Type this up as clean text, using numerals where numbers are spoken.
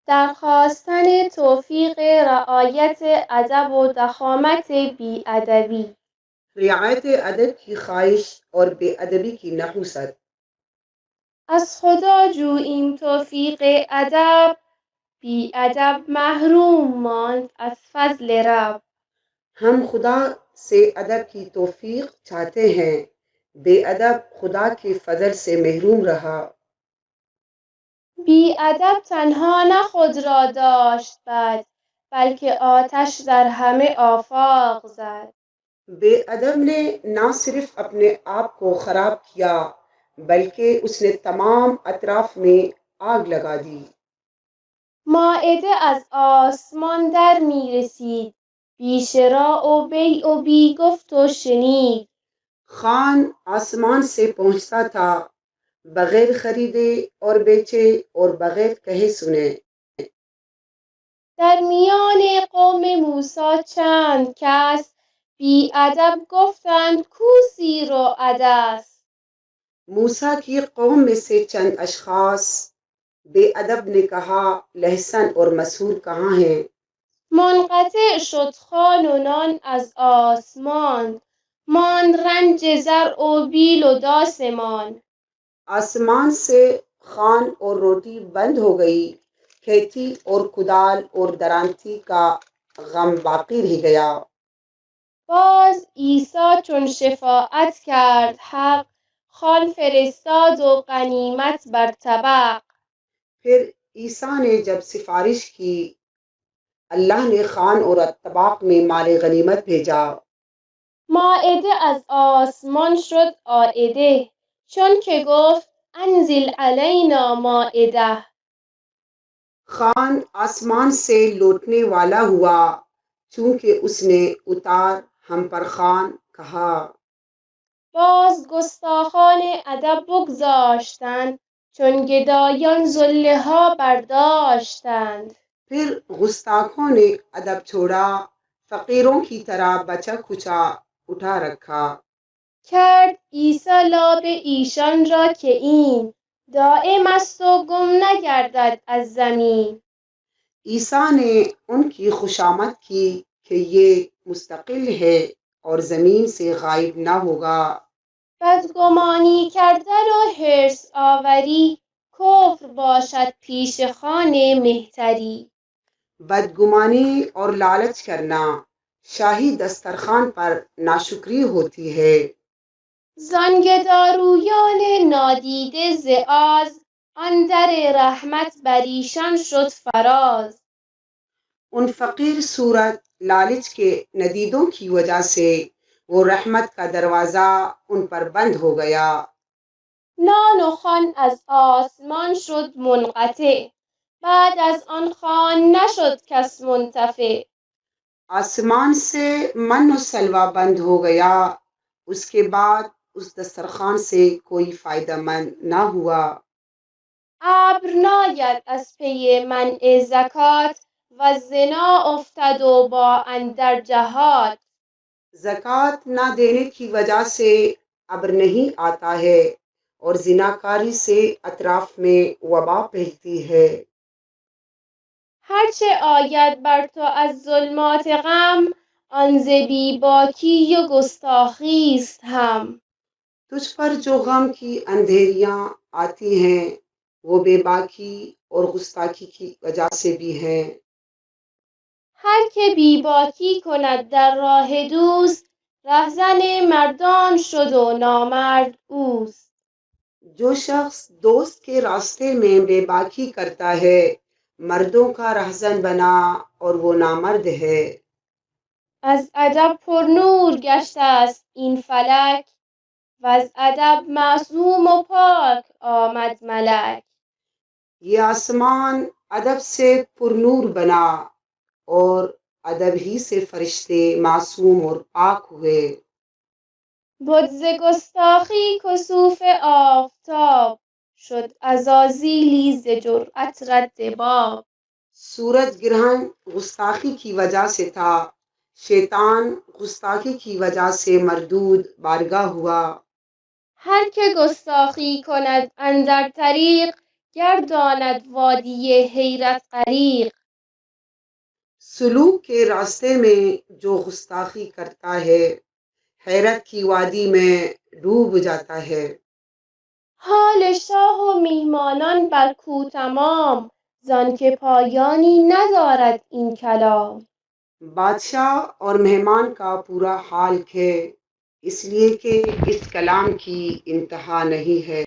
درخواستن توفیق رعایت ادب و ضخامت بیادبی. رعایت ادب کی خواہش اور بے ادبی کی نحوست. از خدا جوییم توفیق ادب، بیادب محروم ماند از فضل رب. ہم خدا سے ادب کی توفیق چاہتے ہیں، بے ادب خدا کے فضل سے محروم رہا. بیادب تنها نه خود را داشت بد، بلکه آتش در همه آفاق زد. بے ادب نے نہ صرف اپنے آپ کو خراب کیا بلکہ اس نے تمام اطراف میں آگ لگا دی. مائده از آسمان در می رسید، بی شراء و بیع و بی گفت و شنید. خوان آسمان سے پہنچتا تھا بغیر خریدے اور بیچے اور بغیر کہے سنے. در میان قوم موسی چند کس، بی ادب گفتند کو سیر و عدس. موسیٰ کی قوم میں سے چند اشخاص بے ادب نے کہا لہسن اور مسحور کہاں ہیں؟ منقطع شد خوان و نان از آسمان، ماند رنج زرع و بیل و داسمان. آسمان سے خوان اور روٹی بند ہو گئی، کھیتی اور کدال اور درانتی کا غم باقی رہ گیا. باز عیسی چون شفاعت کرد حق، خوان فرستاد و غنیمت بر طبق. پھر عیسیٰ نے جب سفارش کی، اللہ نے خوان اور طباق میں مال غنیمت بھیجا. مائده از آسمان شد عایده، چون که گفت انزل علینا مائده. خوان آسمان سے لوٹنے والا ہوا چونکہ اس نے اتار ہم پر خوان کہا. باز گستاخان ادب بگذاشتند، چون گدایان ذله ها برداشتند. پھر گستاخوں نے ادب چھوڑا، فقیروں کی طرح بچا کھچا اٹھا رکھا. کرد عیسی لاب ایشان را که این، دایم است و گم نگردد از زمین. عیسیٰ نے ان کی خوشامد کی کہ یہ مستقل ہے اور زمین سے غائب نہ ہوگا. بدگمانی کردن و حرص آوری، کفر باشد پیش خوان مهتری. بدگمانی اور لالچ کرنا شاہی دسترخوان پر ناشکری ہوتی ہے. زان گدارویان نادیده ز آز، آن در رحمت بر ایشان شد فراز. ان فقیر صورت لالچ کے ندیدوں کی وجہ سے وہ رحمت کا دروازہ ان پر بند ہو گیا. نان و خوان از آسمان شد منقطع، بعد از آن خوان نشد کس منتفع. آسمان سے من و سلوہ بند ہو گیا، اس کے بعد اس دسترخوان سے کوئی فائدہ مند نہ ہوا. ابر ناید از پی منع زکات، و زنا افتد و با اندر جهات. زکوٰۃ نہ دینے کی وجہ سے ابر نہیں آتا ہے اور زناکاری سے اطراف میں وبا پھیلتی ہے. هرچه آید بر تو از ظلمات غم، آن ز بی باکی و گستاخی است هم. تجھ پر جو غم کی اندھیریاں آتی ہیں وہ بے باکی اور گستاخی کی وجہ سے بھی ہیں. هر که بی باکی کند در راه دوست، رهزن مردان شد و نامرد اوست. جو شخص دوست کے راستے میں بے باکی کرتا ہے مردوں کا رہزن بنا اور وہ نامرد ہے. از ادب پرنور گشته است این فلک، وز ادب معصوم و پاک آمد ملک. یہ آسمان ادب سے پرنور بنا اور ادب ہی سے فرشتے معصوم اور پاک ہوئے. بد ز گستاخی کسوف آفتاب، شد عزازیلی ز جرأت رد باب. سورج گرہن گستاخی کی وجہ سے تھا، شیطان گستاخی کی وجہ سے مردود بارگاہ ہوا. هر که گستاخی کند اندر طریق، گرداند وادی حیرت غریق. سلوک کے راستے میں جو گستاخی کرتا ہے حیرت کی وادی میں ڈوب جاتا ہے. حال شاه و میهمانان بر کو تمام، زانکه پایانی ندارد این کلام. بادشاہ اور مہمان کا پورا حال ہے اس لیے کہ اس کلام کی انتہا نہیں ہے.